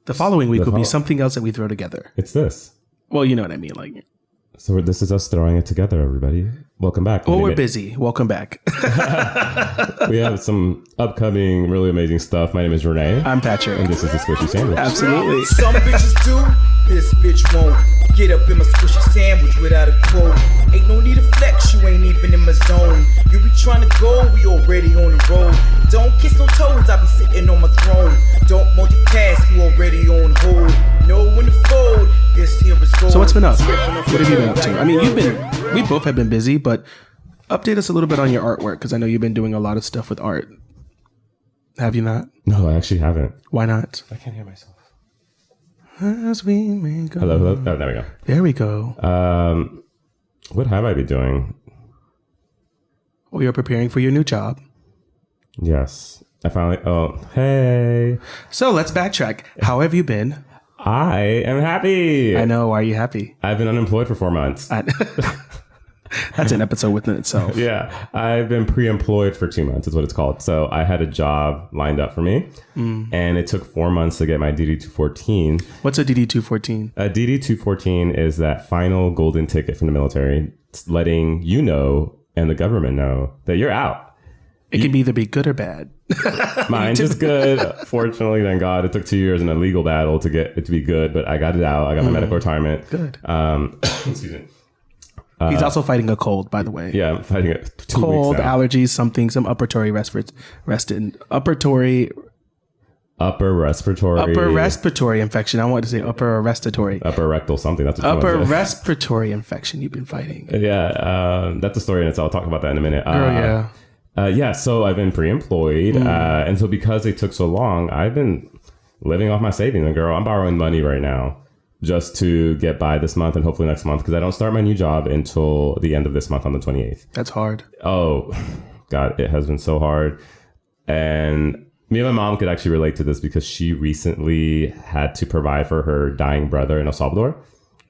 The following week will be something else that we throw together. It's this. Well, you know what I mean. Like, so this is us throwing it together, everybody. Welcome back. Well, we're busy. Welcome back. We have some upcoming, really amazing stuff. My name is Rene. I'm Patrick. And this is the Squishee Sandwich. Absolutely. Some bitches do, this bitch won't. Get up in my squishy sandwich without a quote. Ain't no need to flex, you ain't even in my zone. You be trying to go, we already on the road. Don't kiss no toes, I be sitting on my throne. Don't multitask, you already on hold. Know when to fold, this here is gold. So what's been up? What have you been up to? I mean, we both have been busy, but update us a little bit on your artwork, because I know you've been doing a lot of stuff with art. Have you not? No, I actually haven't. Why not? I can't hear myself. As we may go. Hello. Oh, there we go. There we go. What have I been doing? Well, you're preparing for your new job. Yes. I finally... Oh, hey. So let's backtrack. How have you been? I am happy. I know. Why are you happy? I've been unemployed for 4 months. That's an episode within itself. Yeah. I've been pre-employed for 2 months is what it's called. So I had a job lined up for me. And it took 4 months to get my DD-214. What's a DD-214? A DD-214 is that final golden ticket from the military. It's letting you know and the government know that you're out. It can either be good or bad. Mine's just good. Fortunately, thank God, it took 2 years in a legal battle to get it to be good, but I got it out. I got my medical retirement. Good. Excuse me. He's also fighting a cold, by the way. Yeah, I'm fighting it 2 cold, weeks now. allergies, some upper respiratory infection. I wanted to say upper respiratory. Upper rectal something. That's what upper respiratory infection you've been fighting. Yeah, that's a story in itself. I'll talk about that in a minute. Yeah. So I've been pre-employed. And so because it took so long, I've been living off my savings. And girl, I'm borrowing money right now just to get by this month and hopefully next month, because I don't start my new job until the end of this month on the 28th. That's hard. Oh, God, it has been so hard. And me and my mom could actually relate to this because she recently had to provide for her dying brother in El Salvador.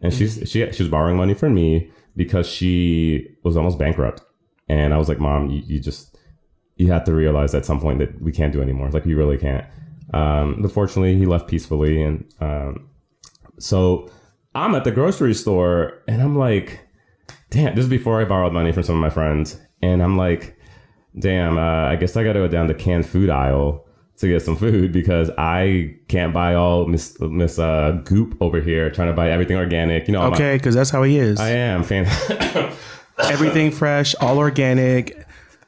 And she was borrowing money from me because she was almost bankrupt. And I was like, Mom, you have to realize at some point that we can't do anymore. Like, we really can't. But fortunately, he left peacefully. And so I'm at the grocery store and I'm like, damn, this is before I borrowed money from some of my friends. And I'm like, damn, I guess I got to go down the canned food aisle to get some food because I can't buy all Miss Goop over here trying to buy everything organic. You know, okay, because that's how he is. I am fan. Everything fresh, all organic.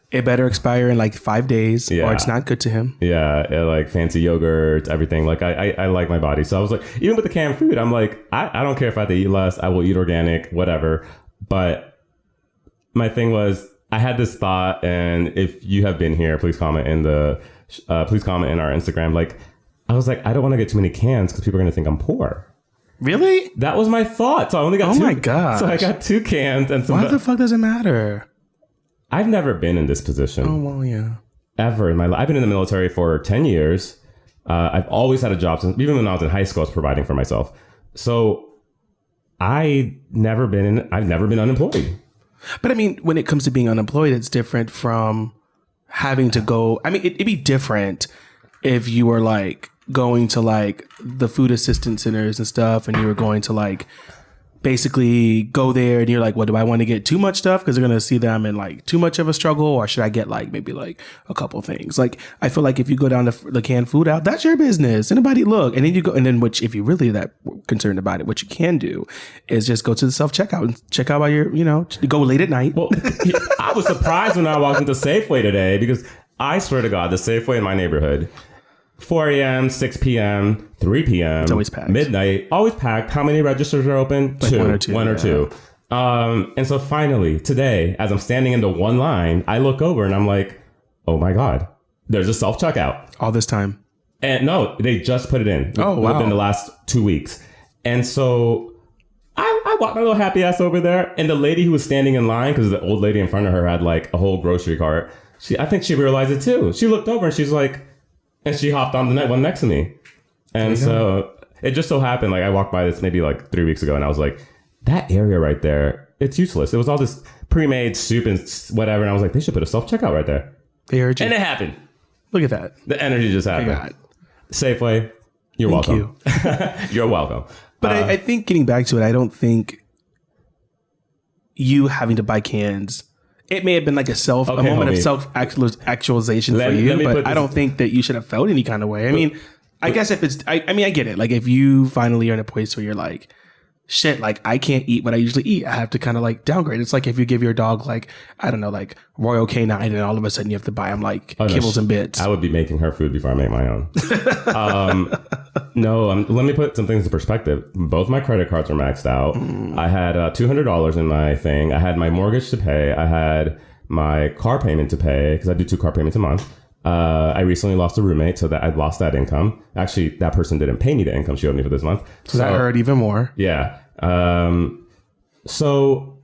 It better expire in like 5 days, or it's not good to him. Yeah, like fancy yogurt, everything. Like I like my body, so I was like, even with the canned food, I'm like, I don't care if I have to eat less. I will eat organic, whatever. But my thing was, I had this thought, and if you have been here, please comment in our Instagram. Like, I was like, I don't want to get too many cans because people are going to think I'm poor. Really? That was my thought. So I only got two. Oh my God. So I got 2 cans. And why the fuck does it matter? I've never been in this position. Oh, well, yeah. Ever in my life. I've been in the military for 10 years. I've always had a job since, even when I was in high school, I was providing for myself. So I've never been unemployed. But I mean, when it comes to being unemployed, it's different from having to go. I mean, it'd be different if you were like going to like the food assistance centers and stuff, and you were going to like basically go there and you're like, what, do I want to get too much stuff because they're going to see that I'm in like too much of a struggle, or should I get like maybe like a couple things? Like, I feel like if you go down the canned food out, that's your business. Anybody look. And then you go, and then which, if you're really that concerned about it, what you can do is just go to the self-checkout and check out while you're, go late at night. Well, I was surprised when I walked into Safeway today because I swear to God, the Safeway in my neighborhood, 4 a.m., 6 p.m., 3 p.m. It's always packed. Midnight, always packed. How many registers are open? Like one or two. And so finally, today, as I'm standing in the one line, I look over and I'm like, oh my God, there's a self-checkout. All this time. And no, they just put it in within the last 2 weeks. And so I walked my little happy ass over there. And the lady who was standing in line, because the old lady in front of her had like a whole grocery cart, I think she realized it too. She looked over and she's like, and she hopped on the one next to me. And so it just so happened, like I walked by this maybe like 3 weeks ago and I was like, that area right there, it's useless. It was all this pre-made soup and whatever. And I was like, they should put a self-checkout right there. They heard you. And it happened. Look at that. The energy just happened. Safeway, You're Thank welcome. You're welcome. But I think getting back to it, I don't think you having to buy cans. It may have been like a moment of self actualization for you, but I don't think that you should have felt any kind of way. I mean, I guess if it's, I mean, I get it. Like if you finally are in a place where you're like, shit, like I can't eat what I usually eat. I have to kind of like downgrade. It's like if you give your dog like, I don't know, like Royal Canine and all of a sudden you have to buy them like kibbles and bits. I would be making her food before I make my own. Let me put some things in perspective. Both my credit cards are maxed out. I had $200 in my thing. I had my mortgage to pay. I had my car payment to pay because I do 2 car payments a month. I recently lost a roommate, so that I'd lost that income. Actually, that person didn't pay me the income she owed me for this month. So that hurt even more. Yeah. So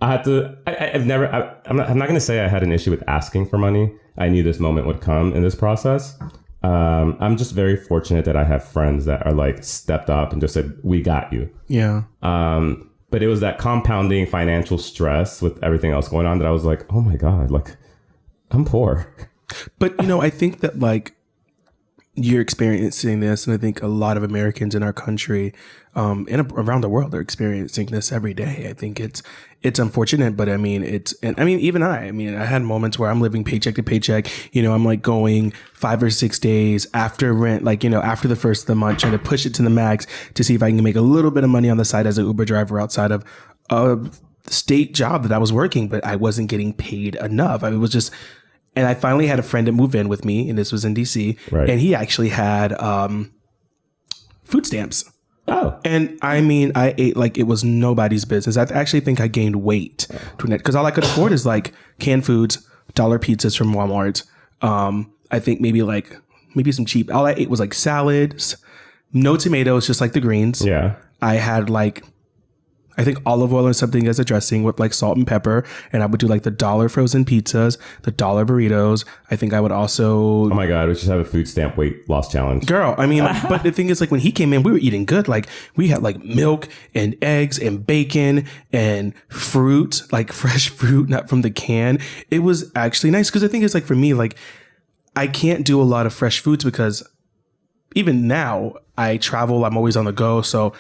I had to, I'm not going to say I had an issue with asking for money. I knew this moment would come in this process. I'm just very fortunate that I have friends that are like stepped up and just said, we got you. Yeah. But it was that compounding financial stress with everything else going on that I was like, oh my God, like I'm poor. But, you know, I think that like you're experiencing this, and I think a lot of Americans in our country and around the world are experiencing this every day. I think it's unfortunate, but I mean, even I had moments where I'm living paycheck to paycheck. You know, I'm like going 5 or 6 days after rent, like, you know, after the first of the month, trying to push it to the max to see if I can make a little bit of money on the side as an Uber driver outside of a state job that I was working, but I wasn't getting paid enough. I mean, it was just. And I finally had a friend that moved in with me, and this was in DC, right. And he actually had food stamps. Oh. And I mean, I ate like it was nobody's business. I actually think I gained weight doing it because all I could afford is like canned foods, dollar pizzas from Walmart. I think maybe some cheap. All I ate was like salads, no tomatoes, just like the greens. Yeah. I had like, I think olive oil or something as a dressing with like salt and pepper. And I would do like the $1 frozen pizzas, the $1 burritos. I think I would also... Oh my God, we should have a food stamp weight loss challenge. Girl, I mean, but the thing is like when he came in, we were eating good. Like we had like milk and eggs and bacon and fruit, like fresh fruit, not from the can. It was actually nice because the thing is like for me, like I can't do a lot of fresh foods because even now I travel, I'm always on the go. So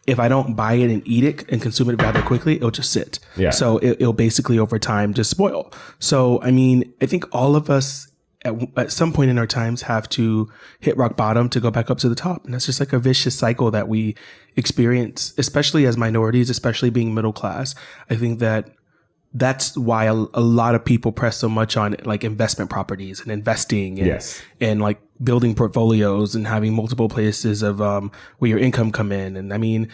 if I don't buy it and eat it and consume it rather quickly, it'll just sit. Yeah. So it'll basically over time just spoil. So, I mean, I think all of us at some point in our times have to hit rock bottom to go back up to the top. And that's just like a vicious cycle that we experience, especially as minorities, especially being middle class. I think that's why a lot of people press so much on like investment properties and investing and, yes. and like building portfolios and having multiple places of where your income come in. And I mean,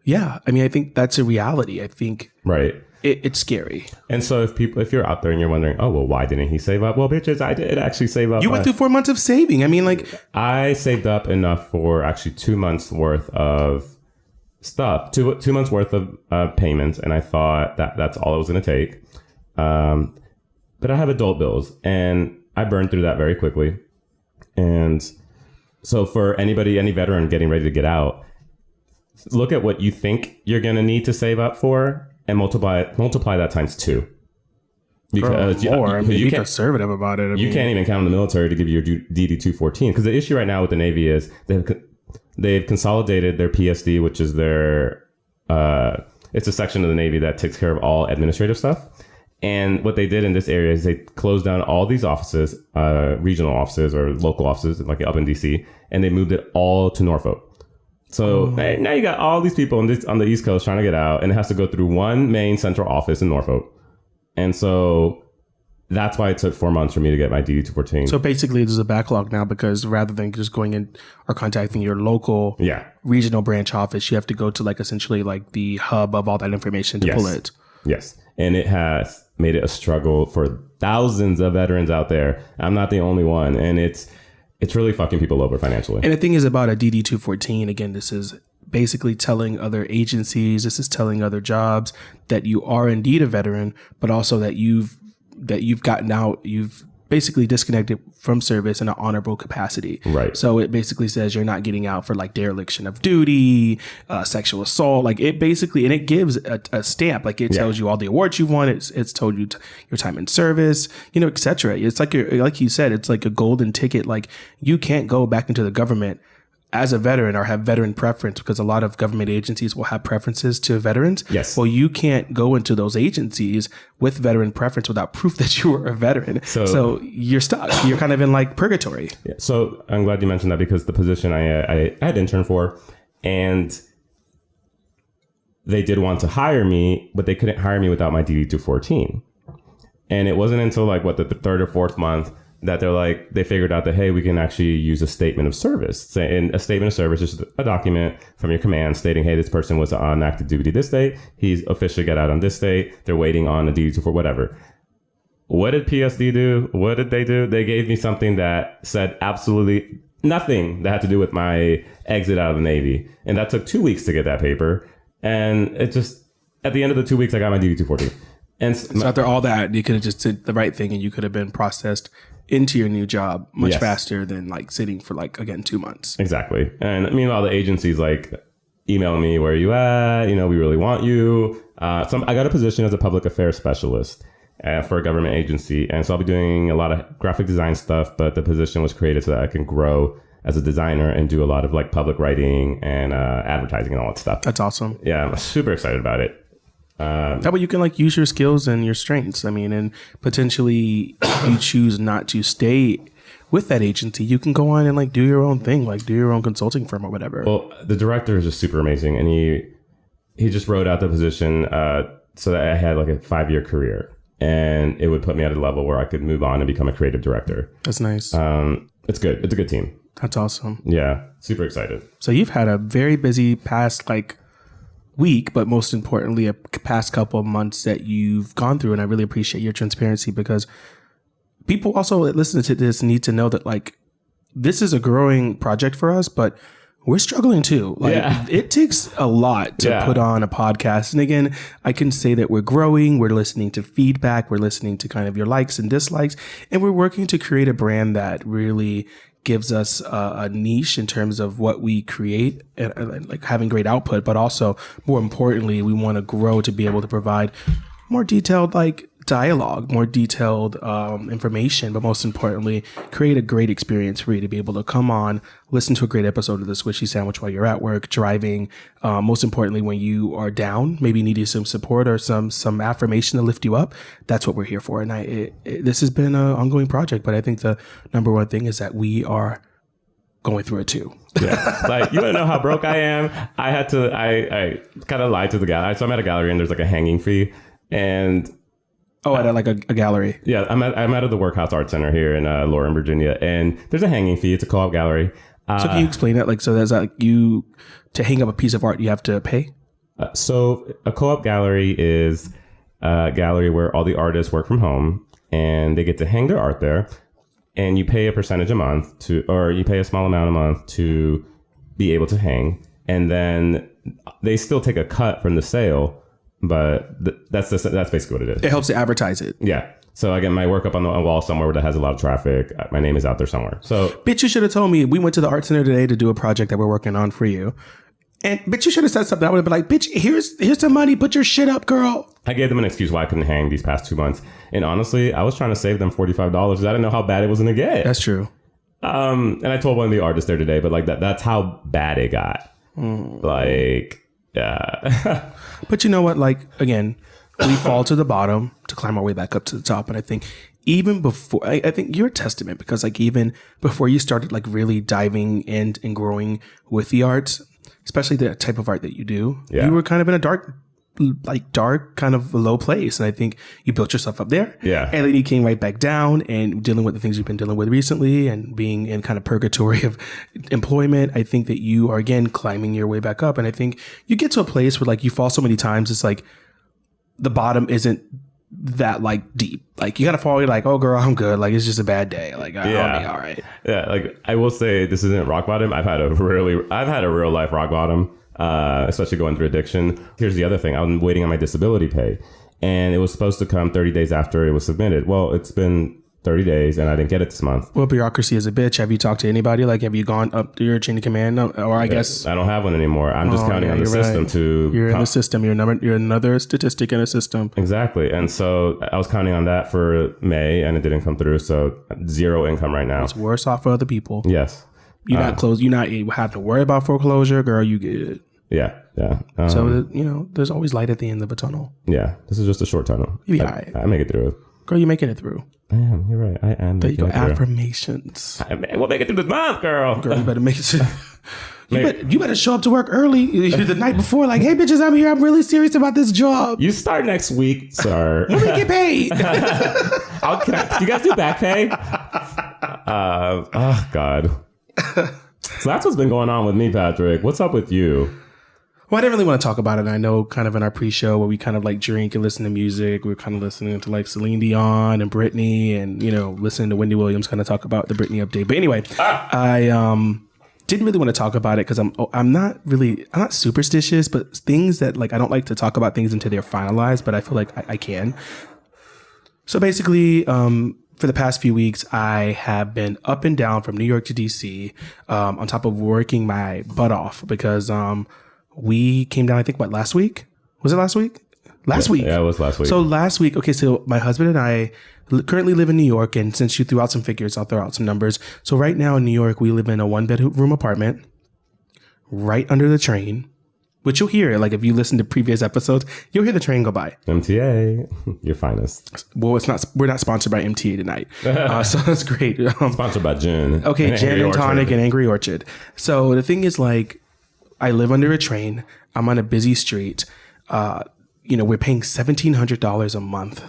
yeah, I mean, I think that's a reality. I think right. It's scary. And so if you're out there and you're wondering, oh, well, why didn't he save up? Well, bitches, I did actually save up. You went through 4 months of saving. I mean, like I saved up enough for actually 2 months worth of stuff, 2 months worth of payments, and I thought that's all it was going to take. But I have adult bills, and I burned through that very quickly. And so for any veteran getting ready to get out, look at what you think you're going to need to save up for, and multiply that times 2. Because be conservative about it. You can't even count on the military to give you your DD-214, because the issue right now with the Navy is they've consolidated their PSD, which is their, it's a section of the Navy that takes care of all administrative stuff. And what they did in this area is they closed down all these offices, regional offices or local offices, like up in DC, and they moved it all to Norfolk. So now you got all these people on the East Coast trying to get out, and it has to go through one main central office in Norfolk. And so that's why it took 4 months for me to get my DD-214. So basically, there's a backlog now because rather than just going in or contacting your local regional branch office, you have to go to like essentially like the hub of all that information to pull it. Yes. And it has made it a struggle for thousands of veterans out there. I'm not the only one. And it's really fucking people over financially. And the thing is about a DD-214, again, this is basically telling other agencies, this is telling other jobs that you are indeed a veteran, but also that you've gotten out, you've basically disconnected from service in an honorable capacity. Right. So it basically says you're not getting out for like dereliction of duty, sexual assault. Like it basically, and it gives a stamp. Like it tells you all the awards you've won. It's told you your time in service, you know, etc. It's like like you said, it's like a golden ticket. Like you can't go back into the government as a veteran or have veteran preference, because a lot of government agencies will have preferences to veterans. Yes. Well, you can't go into those agencies with veteran preference without proof that you were a veteran. So you're stuck. You're kind of in like purgatory. Yeah. So I'm glad you mentioned that, because the position I had interned for, and they did want to hire me, but they couldn't hire me without my DD-214. And it wasn't until like the third or fourth month that they figured out that, hey, we can actually use a statement of service. And a statement of service is just a document from your command stating, hey, this person was on active duty this date. He's officially got out on this date. They're waiting on a DD-214, whatever. What did PSD do? What did they do? They gave me something that said absolutely nothing that had to do with my exit out of the Navy. And that took 2 weeks to get that paper. And it just, at the end of the 2 weeks, I got my DD-214. And so after all that, you could have just did the right thing and you could have been processed into your new job much faster than like sitting for like, again, 2 months. Exactly. And meanwhile, the agency's like emailing me, where are you at? We really want you. So I got a position as a public affairs specialist for a government agency. And so I'll be doing a lot of graphic design stuff, but the position was created so that I can grow as a designer and do a lot of like public writing and advertising and all that stuff. That's awesome. Yeah, I'm super excited about it. How about you can like use your skills and your strengths? I mean, and potentially if you choose not to stay with that agency, you can go on and like do your own thing, like do your own consulting firm or whatever. Well, the director is just super amazing, and he just wrote out the position so that I had like a 5-year career, and it would put me at a level where I could move on and become a creative director. That's nice. It's good. It's a good team. That's awesome. Yeah, super excited. So you've had a very busy past like week, but most importantly, a past couple of months that you've gone through. And I really appreciate your transparency, because people also that listen to this need to know that like this is a growing project for us, but we're struggling too. Like it takes a lot to put on a podcast. And again, I can say that we're growing, we're listening to feedback, we're listening to kind of your likes and dislikes, and we're working to create a brand that really gives us a niche in terms of what we create and like having great output, but also more importantly, we want to grow to be able to provide more detailed like dialogue, more detailed information, but most importantly, create a great experience for you to be able to come on, listen to a great episode of the Squishee Sandwich while you're at work, driving. Most importantly, when you are down, maybe needing some support or some affirmation to lift you up. That's what we're here for. And this has been an ongoing project, but I think the number one thing is that we are going through it too. Yeah. Like, you want to know how broke I am? I kind of lied to the gallery. So I'm at a gallery and there's like a hanging fee, and at like a gallery. Yeah, I'm at the Workhouse Art Center here in Loren, Virginia, and there's a hanging fee. It's a co-op gallery. So can you explain that? Like, so there's like to hang up a piece of art, you have to pay? So a co-op gallery is a gallery where all the artists work from home and they get to hang their art there, and you pay a percentage a month or you pay a small amount a month to be able to hang, and then they still take a cut from the sale. But that's basically what it is. It helps to advertise it. Yeah. So I get my work up on the wall somewhere that has a lot of traffic. My name is out there somewhere. So, bitch, you should have told me. We went to the art center today to do a project that we're working on for you. And bitch, you should have said something. I would have been like, bitch, here's some money. Put your shit up, girl. I gave them an excuse why I couldn't hang these past 2 months. And honestly, I was trying to save them $45 because I didn't know how bad it was going to get. That's true. And I told one of the artists there today, but like that's how bad it got. Like, yeah. But you know what? Like, again, we fall to the bottom to climb our way back up to the top. And I think even before, I think you're a testament, because like even before you started like really diving in and growing with the arts, especially the type of art that you do, you were kind of in a dark kind of low place. And I think you built yourself up there. Yeah. And then you came right back down and dealing with the things you've been dealing with recently and being in kind of purgatory of employment. I think that you are again climbing your way back up. And I think you get to a place where like you fall so many times, it's like the bottom isn't that like deep. Like you gotta fall, you're like, oh girl, I'm good. Like it's just a bad day. Like I'll be all right. Yeah. Like I will say this isn't rock bottom. I've had a real life rock bottom. Especially going through addiction. Here's the other thing. I'm waiting on my disability pay, and it was supposed to come 30 days after it was submitted. Well, it's been 30 days and I didn't get it this month. Well, bureaucracy is a bitch. Have you talked to anybody? Like, have you gone up to your chain of command? Or I guess I don't have one anymore. I'm just counting on the system to. You're in the system. You're another statistic in a system. Exactly. And so I was counting on that for May and it didn't come through. So 0 income right now. It's worse off for other people. Yes. You're not close. You're not have to worry about foreclosure, girl. You good. Yeah. So there's always light at the end of a tunnel. Yeah, this is just a short tunnel. You'll be all right. I make it through. Girl, you're making it through. I am. You're right. I am. There you go. Making it through. Affirmations. We'll make it through this month, girl. Girl, you better make it. You better show up to work early the night before. Like, hey, bitches, I'm here. I'm really serious about this job. You start next week, sir. When we get paid. Do you guys do back pay? Oh, God. So that's what's been going on with me, Patrick. What's up with you? Well, I didn't really want to talk about it. I know kind of in our pre-show where we kind of like drink and listen to music, we're kind of listening to like Celine Dion and Britney and, listening to Wendy Williams kind of talk about the Britney update. But anyway, I didn't really want to talk about it because I'm not superstitious, but things that like I don't like to talk about things until they're finalized, but I feel like I can. So basically, for the past few weeks, I have been up and down from New York to DC, on top of working my butt off because we came down, I think, last week? Was it last week? Last week. Yeah, it was last week. So last week, okay, so my husband and I currently live in New York, and since you threw out some figures, I'll throw out some numbers. So right now in New York, we live in a 1-bedroom apartment right under the train, which you'll hear. Like if you listen to previous episodes, you'll hear the train go by. MTA, your finest. Well, it's not. We're not sponsored by MTA tonight, so that's great. Sponsored by Gin. Okay, Gin and Tonic and Angry Orchard. So the thing is, like, I live under a train. I'm on a busy street. We're paying $1,700 a month.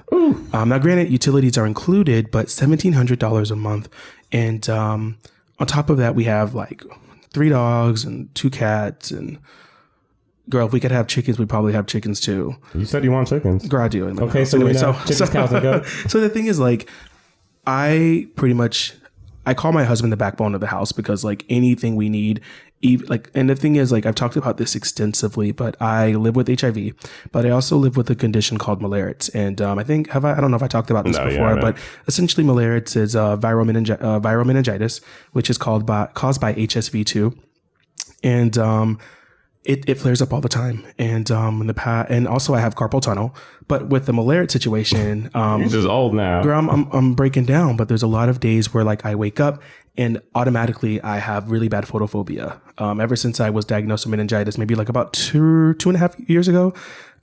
Now, granted, utilities are included, but $1,700 a month. And on top of that, we have like 3 dogs and 2 cats. And girl, if we could have chickens, we'd probably have chickens too. You said you want chickens. Girl, I do. Okay, so anyway, chickens, cows, and goats. So the thing is, like, I call my husband the backbone of the house because like anything we need, and the thing is, like, I've talked about this extensively, but I live with HIV, but I also live with a condition called Malarits. And I don't know if I talked about this before, but essentially Malarits is viral meningitis, which is caused by HSV2. And it flares up all the time. And and also I have carpal tunnel. But with the Malaria situation, you're just old now. Girl, I'm breaking down. But there's a lot of days where like I wake up and automatically I have really bad photophobia. Ever since I was diagnosed with meningitis, maybe like about 2.5 years ago,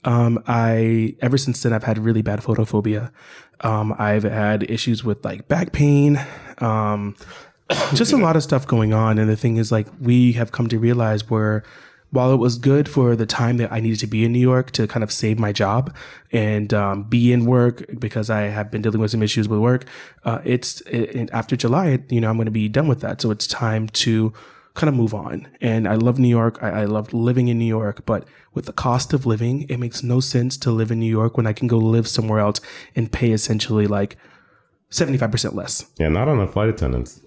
ever since then I've had really bad photophobia. I've had issues with like back pain. Just a lot of stuff going on. And the thing is, like, we have come to realize while it was good for the time that I needed to be in New York to kind of save my job and be in work because I have been dealing with some issues with work, after July, I'm going to be done with that. So it's time to kind of move on. And I love New York. I love living in New York, but with the cost of living, it makes no sense to live in New York when I can go live somewhere else and pay essentially like 75% less. Yeah, not on a flight attendant.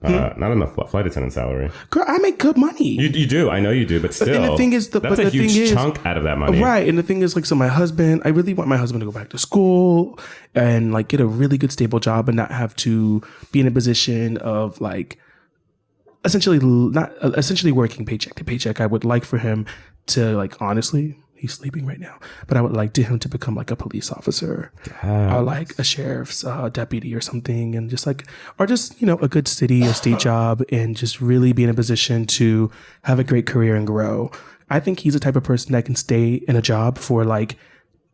Not enough flight attendant salary. Girl, I make good money. You do. I know you do, but still. And the thing is, that's a huge chunk out of that money. Right. And the thing is, like, so my husband, I really want my husband to go back to school and like get a really good stable job and not have to be in a position of like essentially working paycheck to paycheck. I would like for him to, like, honestly, he's sleeping right now, but I would like him to become like a police officer or like a sheriff's deputy or something, and just a good city or state job, and just really be in a position to have a great career and grow. I think he's the type of person that can stay in a job for like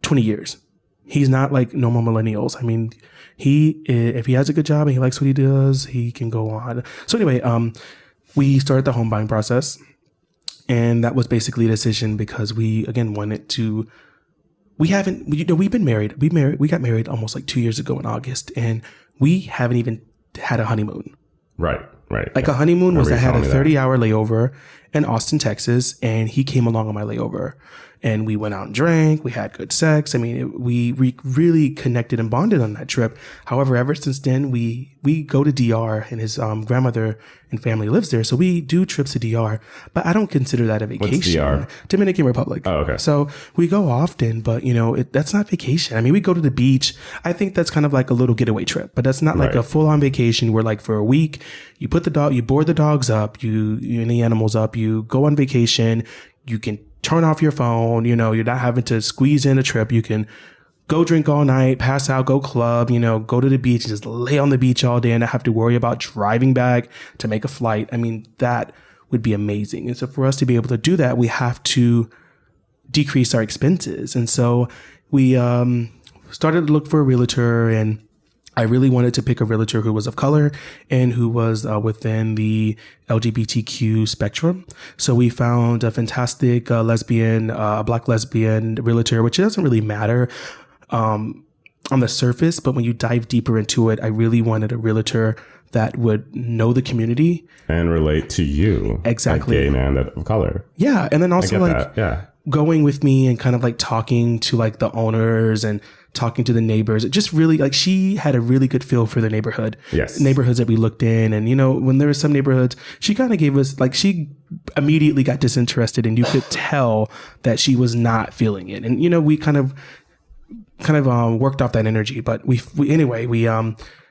20 years. He's not like normal millennials. I mean, if he has a good job and he likes what he does, he can go on. So anyway, we started the home buying process. And that was basically a decision because we, again, wanted to, we've been married. We got married almost like 2 years ago in August, and we haven't even had a honeymoon. Right. Like a honeymoon was I had a 30-hour layover in Austin, Texas, and he came along on my layover. And we went out and drank. We had good sex. I mean, we really connected and bonded on that trip. However, ever since then, we go to DR, and his grandmother and family lives there. So we do trips to DR, but I don't consider that a vacation. What's DR? Dominican Republic. Oh, okay. So we go often, but that's not vacation. I mean, we go to the beach. I think that's kind of like a little getaway trip, but that's not like a full on vacation where, like, for a week, you board the dogs up, you and the animals up, you go on vacation, you can turn off your phone, you're not having to squeeze in a trip. You can go drink all night, pass out, go club, go to the beach, just lay on the beach all day and not have to worry about driving back to make a flight. I mean, that would be amazing. And so for us to be able to do that, we have to decrease our expenses. And so we started to look for a realtor, and I really wanted to pick a realtor who was of color and who was within the LGBTQ spectrum. So we found a fantastic black lesbian realtor, which doesn't really matter on the surface, but when you dive deeper into it, I really wanted a realtor that would know the community and relate to you, exactly, a gay man of color. Yeah, and then also going with me and kind of like talking to like the owners and talking to the neighbors. It just really like she had a really good feel for the neighborhood. Yes. Neighborhoods that we looked in. And, when there were some neighborhoods, she kind of gave us like, she immediately got disinterested and you could tell that she was not feeling it. And, we kind of worked off that energy, but we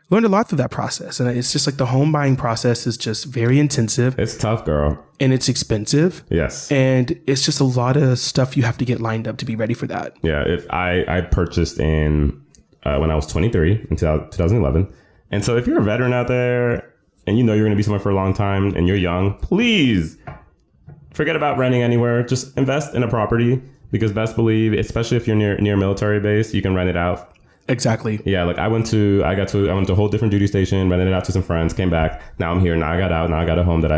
learned a lot through that process. And it's just like the home buying process is just very intensive. It's tough, girl. And it's expensive. Yes. And it's just a lot of stuff you have to get lined up to be ready for that. Yeah. If I purchased when I was 23 in 2011. And so if you're a veteran out there and you're going to be somewhere for a long time and you're young, please forget about renting anywhere. Just invest in a property, because best believe, especially if you're near a military base, you can rent it out. Exactly. Yeah, like I went to a whole different duty station, rented it out to some friends, came back. Now I'm here. Now I got out. Now I got a home that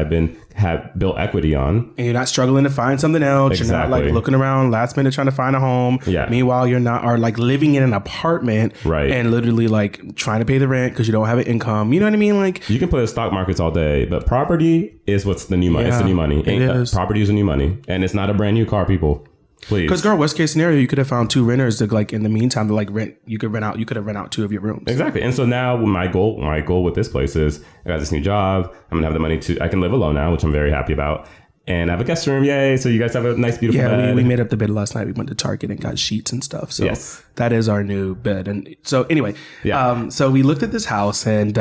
had built equity on. And you're not struggling to find something else. Exactly. You're not like looking around last minute trying to find a home. Yeah. Meanwhile, you're not are like living in an apartment, right, and literally like trying to pay the rent because you don't have an income. You know what I mean? Like you can play the stock markets all day, but property is what's the new money. Yeah, it's the new money. It is. Property is the new money, and it's not a brand new car, people. Please. Because girl, worst case scenario, you could have found 2 renters to like in the meantime to like rent. You could have rent out 2 of your rooms. Exactly. And so now my goal with this place is I got this new job. I'm gonna have the money I can live alone now, which I'm very happy about. And I have a guest room. Yay. So you guys have a nice, beautiful bed. Yeah, we made up the bed last night. We went to Target and got sheets and stuff. So yes, that is our new bed. And so anyway, so we looked at this house and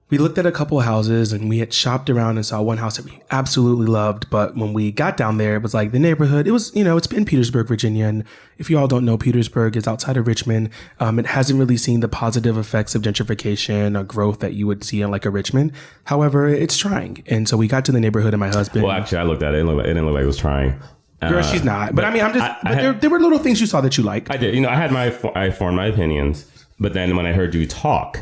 we looked at a couple of houses and we had shopped around and saw one house that we absolutely loved. But when we got down there, it was like the neighborhood. It was, it's in Petersburg, Virginia. And if you all don't know, Petersburg is outside of Richmond. It hasn't really seen the positive effects of gentrification or growth that you would see in like a Richmond. However, it's trying. And so we got to the neighborhood and my husband. Well, actually, I looked at it. It didn't look like it was trying. Girl, she's not. But I mean, there were little things you saw that you liked. I did. I formed my opinions. But then when I heard you talk,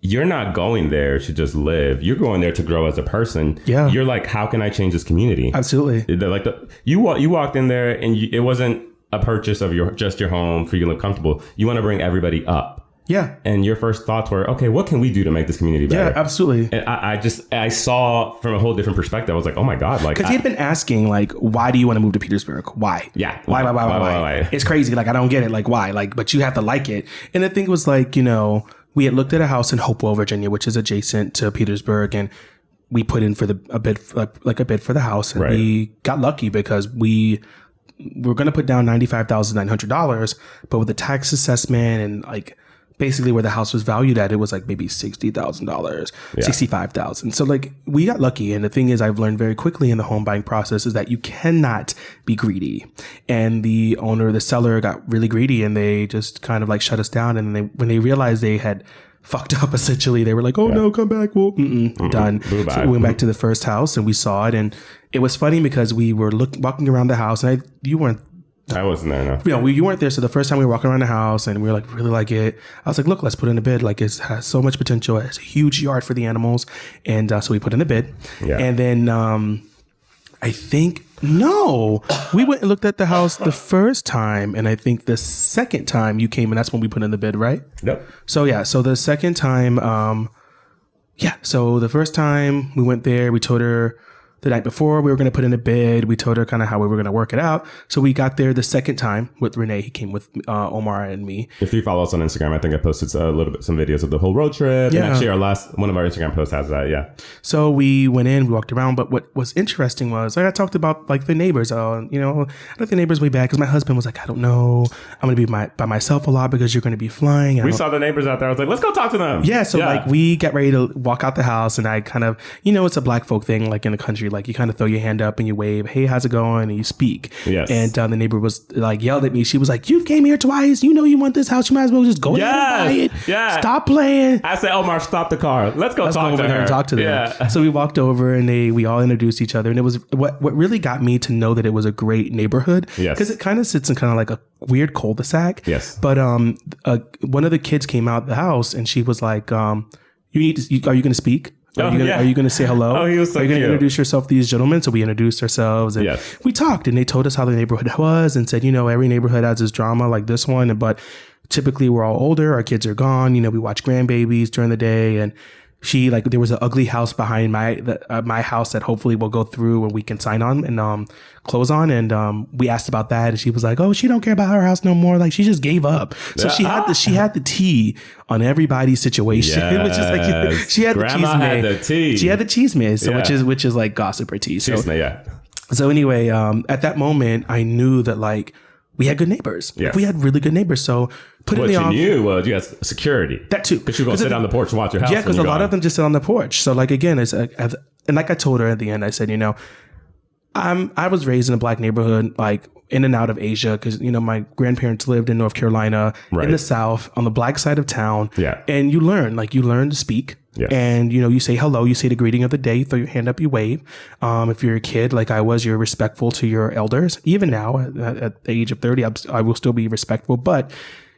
you're not going there to just live. You're going there to grow as a person. Yeah. You're like, how can I change this community? Absolutely. You walked in there and it wasn't a purchase of your home for you to live comfortable. You want to bring everybody up. Yeah. And your first thoughts were, okay, what can we do to make this community better? Yeah, absolutely. And I saw from a whole different perspective. I was like, oh my God. Like, because he'd been asking like, why do you want to move to Petersburg? Why? Yeah. Why? It's crazy. Like, I don't get it. Like, why? Like, but you have to like it. And the thing was like, we had looked at a house in Hopewell, Virginia, which is adjacent to Petersburg, and we put in for a bid for the house, and right. We got lucky because we were going to put down $95,900, but with the tax assessment and like basically where the house was valued at, it was like maybe $60,000, $65,000. So like we got lucky. And the thing is, I've learned very quickly in the home buying process is that you cannot be greedy. And the seller got really greedy and they just kind of like shut us down. And when they realized they had fucked up, essentially, they were like, oh no, come back. Well, done. So we went back to the first house and we saw it. And it was funny because we were walking around the house and I wasn't there, no. You weren't there. So the first time we were walking around the house and we were like, really like it. I was like, look, let's put in a bid. Like it has so much potential. It has a huge yard for the animals. And so we put in a bid. Yeah. And then we went and looked at the house the first time. And I think the second time you came and that's when we put in the bid, right? Nope. So yeah. So the second time, so the first time we went there, we told her the night before we were going to put in a bid. We told her kind of how we were going to work it out. So we got there the second time with Rene. He came with Omar and me. If you follow us on Instagram, I think I posted some videos of the whole road trip. Yeah. And actually one of our Instagram posts has that. Yeah. So we went in, we walked around. But what was interesting was I talked about like the neighbors. I like the neighbors way back because my husband was like, I don't know. I'm going to be by myself a lot because you're going to be flying. We saw the neighbors out there. I was like, let's go talk to them. Yeah. So like we got ready to walk out the house and I kind of, it's a black folk thing like in the country. like you kind of throw your hand up and you wave, hey, how's it going? And you speak. Yes. And the neighbor was like yelled at me. She was like, you came here twice. You know you want this house. You might as well just go ahead and buy it. Yeah. Stop playing. I said, Omar, stop the car. Let's go talk to her. And talk to them. Yeah. So we walked over and we all introduced each other. And it was what really got me to know that it was a great neighborhood. Yes. Because it kind of sits in kind of like a weird cul-de-sac. Yes. But one of the kids came out the house and she was like, are you going to speak? Are you going to say hello? Oh, he was so Are you going to cute. introduce yourself to these gentlemen? So we introduced ourselves and we talked and they told us how the neighborhood was and said, every neighborhood has this drama like this one. But typically we're all older. Our kids are gone. We watch grandbabies during the day. And there was an ugly house behind my house that hopefully will go through and we can sign on and close on. And we asked about that, and she was like, "Oh, she don't care about her house no more. Like she just gave up." So she had the tea on everybody's situation. Yes. It was just like she had Grandma had the tea. She had the chisme, so which is like gossip or tea. So Chisme, yeah. So anyway, at that moment, I knew that like we had good neighbors. Yes. We had really good neighbors. So What you knew was you had security. That too. Because you go sit on the porch and watch your house. Yeah, because a lot of them just sit on the porch. So like again, and like I told her at the end, I said, I was raised in a black neighborhood, like in and out of Asia, because my grandparents lived in North Carolina, in the South, on the black side of town. Yeah. And you learn to speak. Yes. And you say hello, you say the greeting of the day, you throw your hand up, you wave. If you're a kid like I was, you're respectful to your elders. Even now, at the age of 30, I will still be respectful, but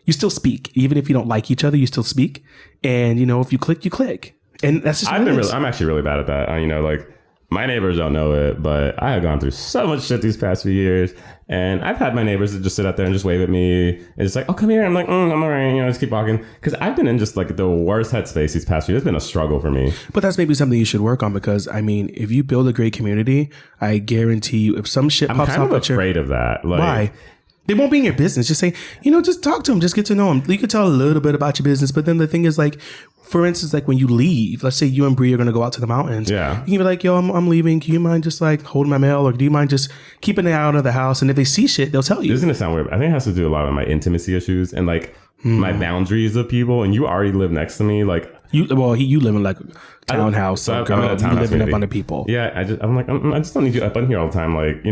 you still speak. Even if you don't like each other, you still speak. And if you click, you click. And that's just I'm actually really bad at that. Like my neighbors don't know it, but I have gone through so much shit these past few years. And I've had my neighbors that just sit out there and just wave at me. And it's like, oh, come here. I'm like, I'm all right. Just keep walking. Because I've been in just like the worst headspace these past years. It's been a struggle for me. But that's maybe something you should work on because, if you build a great community, I guarantee you, if some shit pops off, I'm kind of afraid of that. Like, why? They won't be in your business. Just say, just talk to them. Just get to know them. You can tell a little bit about your business. But then the thing is, like, for instance, like when you leave, let's say you and Bree are going to go out to the mountains. Yeah. You can be like, yo, I'm leaving. Can you mind just like holding my mail? Or do you mind just keeping it out of the house? And if they see shit, they'll tell you. This is going to sound weird. I think it has to do a lot with my intimacy issues and like my boundaries of people. And you already live next to me. Like, you live in like a townhouse. So I'm in a townhouse. You living up on the people. Yeah. I just don't need you up on here all the time. Like,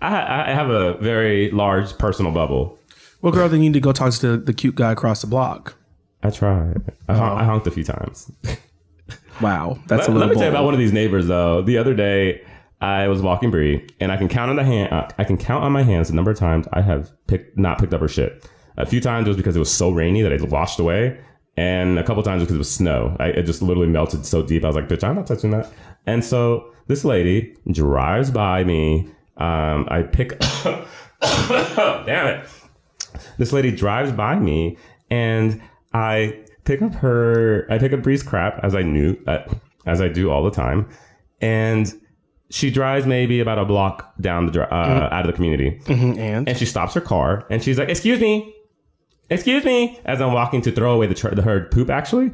I have a very large personal bubble. Well, girl, then you need to go talk to the cute guy across the block. I tried. I honked a few times. Wow. That's a little Let me tell you bold. about one of these neighbors, though. The other day, I was walking Bree, and I can count on my hands the number of times I have not picked up her shit. A few times it was because it was so rainy that it washed away, and a couple times because it was snow. It just literally melted so deep. I was like, bitch, I'm not touching that. And so this lady drives by me. I pick... Damn it. This lady drives by me, and I pick up Bree's crap as I do all the time. And she drives maybe about a block down out of the community. Mm-hmm, and she stops her car and she's like, excuse me, as I'm walking to throw away her poop actually.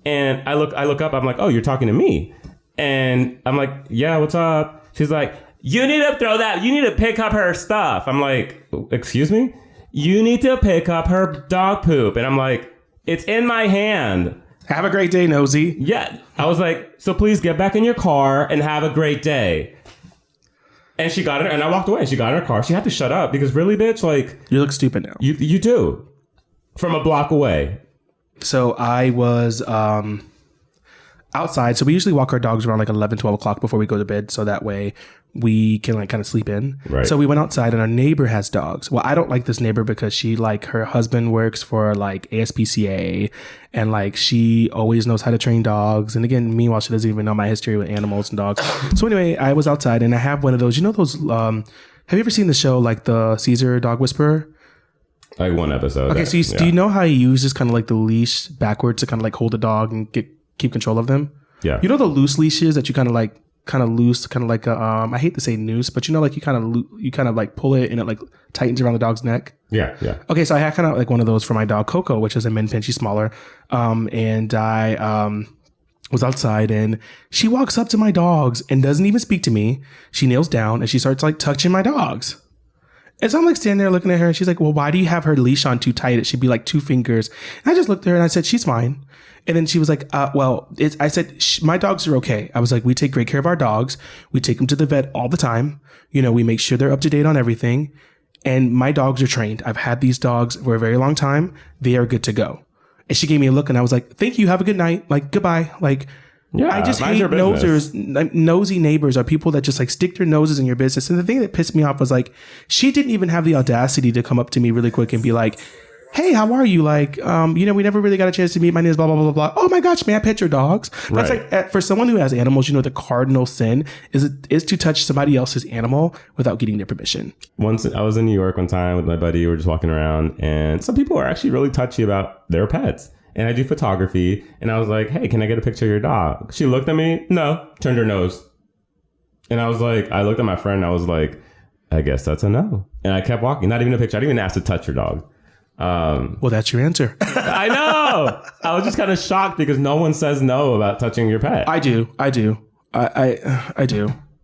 And I look up, I'm like, oh, you're talking to me. And I'm like, yeah, what's up? She's like, you need to pick up her stuff. I'm like, excuse me? You need to pick up her dog poop. And I'm like, it's in my hand. Have a great day, nosy. Yeah. I was like, so please get back in your car and have a great day. And she got it, and I walked away. She got in her car. She had to shut up because really, bitch, like... You look stupid now. You do. From a block away. So I was outside. So we usually walk our dogs around like 11, 12 o'clock before we go to bed. So that way we can like kind of sleep in. Right. So we went outside and our neighbor has dogs. Well, I don't like this neighbor because she like her husband works for like ASPCA and like she always knows how to train dogs. And again, meanwhile, she doesn't even know my history with animals and dogs. So anyway, I was outside and I have one of those, those, have you ever seen the show like the Caesar Dog Whisperer? Like one episode. Okay. So do you know how he uses kind of like the leash backwards to kind of like hold the dog and keep control of them? Yeah. You know the loose leashes that you kind of loose, kind of like a I hate to say noose, but like you kind of like pull it and it like tightens around the dog's neck. Yeah. Okay, so I had kind of like one of those for my dog Coco, which is a min pin. She's smaller, and I was outside and she walks up to my dogs and doesn't even speak to me. She kneels down and she starts like touching my dogs. And so I'm like standing there looking at her, and she's like, well, why do you have her leash on too tight? It should be like 2 fingers. And I just looked at her and I said, she's fine. And then she was like, I said, my dogs are okay. I was like, we take great care of our dogs. We take them to the vet all the time. You know, we make sure they're up to date on everything. And my dogs are trained. I've had these dogs for a very long time. They are good to go. And she gave me a look and I was like, thank you. Have a good night. Like, goodbye. Like, yeah, I just hate nosy neighbors are people that just like stick their noses in your business. And the thing that pissed me off was like, she didn't even have the audacity to come up to me really quick and be like, hey, how are you? Like, you know, we never really got a chance to meet. My name is blah, blah, blah, blah, blah. Oh my gosh, may I pet your dogs? That's like, for someone who has animals, you know, the cardinal sin is to touch somebody else's animal without getting their permission. Once I was in New York one time with my buddy, we were just walking around and some people are actually really touchy about their pets. And I do photography and I was like, hey, can I get a picture of your dog? She looked at me. No, turned her nose. And I was like, I looked at my friend. I was like, I guess that's a no. And I kept walking, not even a picture. I didn't even ask to touch her dog. Well, that's your answer. I know. I was just kind of shocked because no one says no about touching your pet. I do. I do.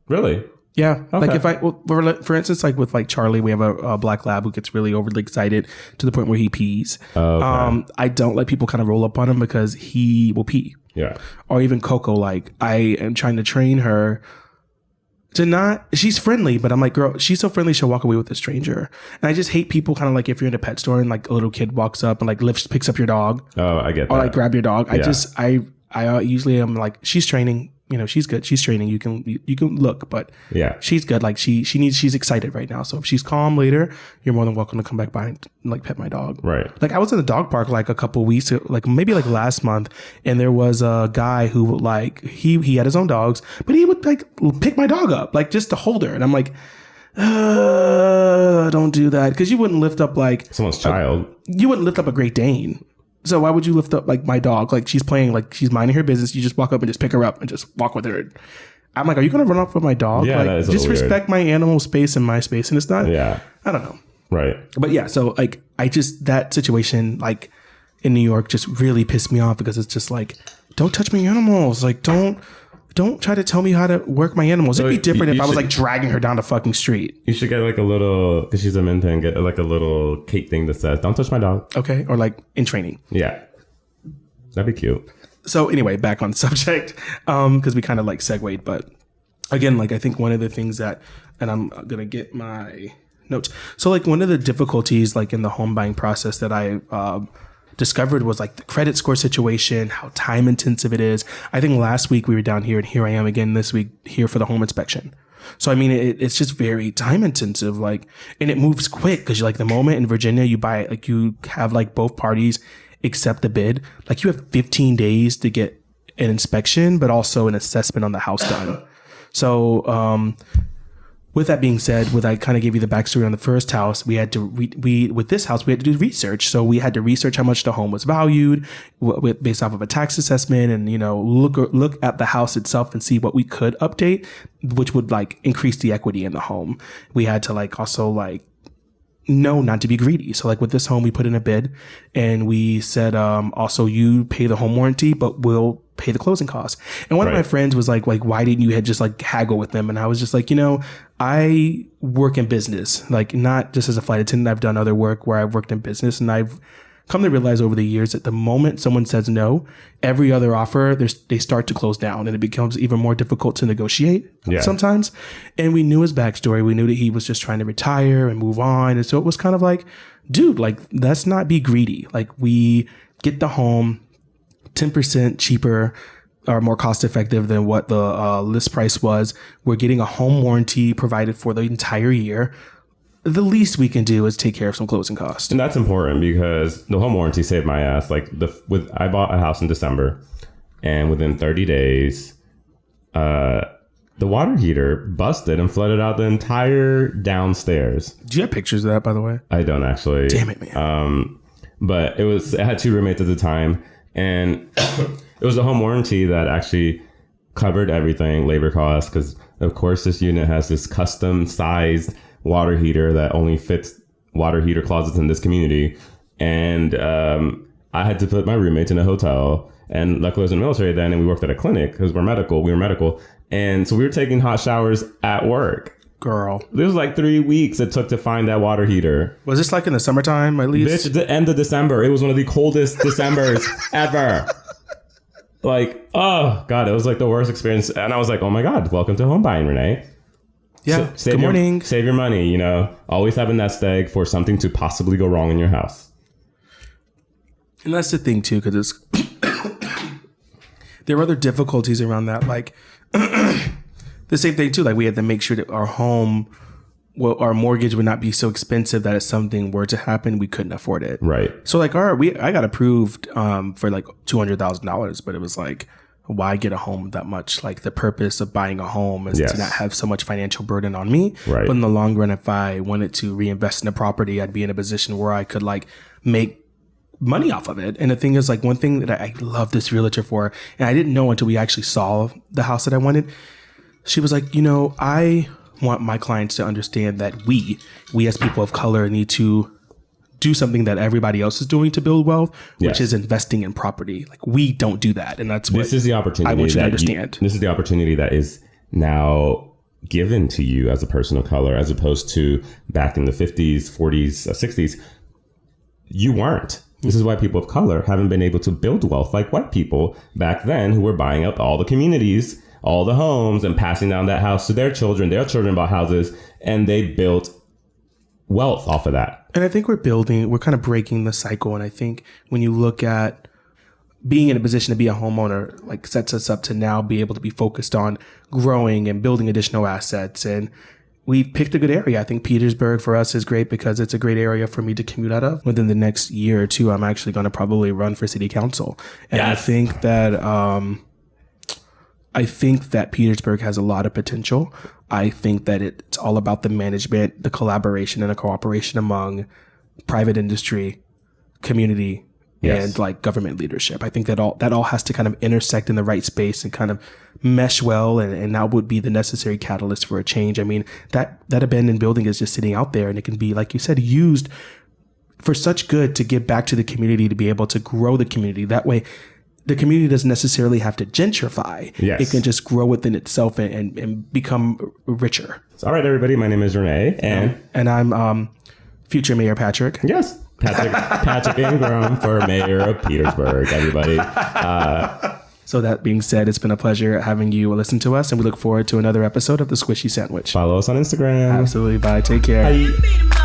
Really? Yeah. Okay. Like for instance, like with like Charlie, we have a black lab who gets really overly excited to the point where he pees. Okay. I don't let people kind of roll up on him because he will pee. Yeah. Or even Coco, like I am trying to train her to not, she's friendly, but I'm like, girl, she's so friendly, she'll walk away with a stranger. And I just hate people kind of like if you're in a pet store and like a little kid walks up and like picks up your dog. Oh, I get that. Or like grab your dog. Yeah. I usually am like, she's training, you know, she's good. She's training. You can look, but yeah, she's good. Like she's excited right now. So if she's calm later, you're more than welcome to come back by and like pet my dog. Right. Like I was in the dog park like a couple weeks, like maybe like last month, and there was a guy who like he had his own dogs, but he would like pick my dog up like just to hold her, and I'm like, don't do that, because you wouldn't lift up like someone's child. You wouldn't lift up a Great Dane. So why would you lift up like my dog? Like she's playing, like she's minding her business. You just walk up and just pick her up and just walk with her. I'm like, are you going to run off with my dog? Yeah, like, that is just respect my animal space and my space. And it's not, I don't know. Right. But yeah, so like that situation like in New York just really pissed me off, because it's just like, don't touch my animals. Like don't try to tell me how to work my animals. So it'd be different if I was like dragging her down the fucking street. You should get like a little, because she's a min pin, get like a little cape thing that says, don't touch my dog. Okay. Or like in training. Yeah. That'd be cute. So anyway, back on subject, because we kind of like segued, but again, like I think one of the things that, and I'm going to get my notes. So like one of the difficulties like in the home buying process that I discovered was like the credit score situation, how time intensive it is. I think last week we were down here, and here I am again this week here for the home inspection. So I mean, it's just very time intensive, like, and it moves quick, because like the moment in Virginia you buy it, like you have like both parties accept the bid, like you have 15 days to get an inspection, but also an assessment on the house done. So with that being said, I kind of gave you the backstory on the first house, we had to with this house we had to do research. So we had to research how much the home was valued based off of a tax assessment, and you know, look at the house itself and see what we could update, which would like increase the equity in the home. We had to like also like know not to be greedy. So like with this home, we put in a bid and we said, also you pay the home warranty, but we'll pay the closing costs. And one of my friends was like, why didn't you just like haggle with them? And I was just like, you know, I work in business, like not just as a flight attendant. I've done other work where I've worked in business, and I've come to realize over the years that the moment someone says no, every other offer, they start to close down, and it becomes even more difficult to negotiate sometimes. And we knew his backstory. We knew that he was just trying to retire and move on. And so it was kind of like, dude, like, let's not be greedy. Like, we get the home 10% cheaper or more cost effective than what the list price was. We're getting a home warranty provided for the entire year. The least we can do is take care of some closing costs. And that's important, because the home warranty saved my ass. Like I bought a house in December, and within 30 days, the water heater busted and flooded out the entire downstairs. Do you have pictures of that, by the way? I don't actually. Damn it, man. But I had 2 roommates at the time, and it was a home warranty that actually covered everything, labor costs, because of course this unit has this custom sized water heater that only fits water heater closets in this community. And I had to put my roommates in a hotel, and luckily I was in the military then, and we worked at a clinic because we were medical. And so we were taking hot showers at work. Girl. It was like 3 weeks it took to find that water heater. Was this like in the summertime at least? Bitch, the end of December. It was one of the coldest Decembers ever. Like, oh, God, it was like the worst experience. And I was like, oh, my God, welcome to home buying, Renee. Yeah, good morning. Save your money, you know. Always have a nest egg for something to possibly go wrong in your house. And that's the thing, too, because it's there were other difficulties around that. Like, the same thing, too. Like, we had to make sure that our home, well, our mortgage would not be so expensive that if something were to happen, we couldn't afford it. Right. So, like, I got approved for like $200,000, but it was like, why get a home that much? Like, the purpose of buying a home is to not have so much financial burden on me. Right. But in the long run, if I wanted to reinvest in a property, I'd be in a position where I could like make money off of it. And the thing is, like, one thing that I love this realtor for, and I didn't know until we actually saw the house that I wanted. She was like, you know, I want my clients to understand that we as people of color need to do something that everybody else is doing to build wealth, which is investing in property. Like, we don't do that. And that's what this is the opportunity I want you to understand. This is the opportunity that is now given to you as a person of color, as opposed to back in the 50s, 40s, 60s. You weren't. This is why people of color haven't been able to build wealth like white people back then, who were buying up all the communities, all the homes, and passing down that house to their children bought houses, and they built wealth off of that. And I think we're kind of breaking the cycle. And I think when you look at being in a position to be a homeowner, like, sets us up to now be able to be focused on growing and building additional assets. And we picked a good area. I think Petersburg for us is great because it's a great area for me to commute out of. Within the next year or two, I'm actually going to probably run for city council. And I think that Petersburg has a lot of potential. I think that it's all about the management, the collaboration, and the cooperation among private industry, community, and like government leadership. I think that all has to kind of intersect in the right space and kind of mesh well, and that would be the necessary catalyst for a change. I mean, that abandoned building is just sitting out there, and it can be, like you said, used for such good to give back to the community, to be able to grow the community. That way, the community doesn't necessarily have to gentrify. Yes. It can just grow within itself and become richer. All right, everybody. My name is Rene. And I'm future Mayor Patrick. Yes. Patrick Ingram for Mayor of Petersburg, everybody. So that being said, it's been a pleasure having you listen to us, and we look forward to another episode of The Squishee Sandwich. Follow us on Instagram. Absolutely. Bye. Take care. Bye.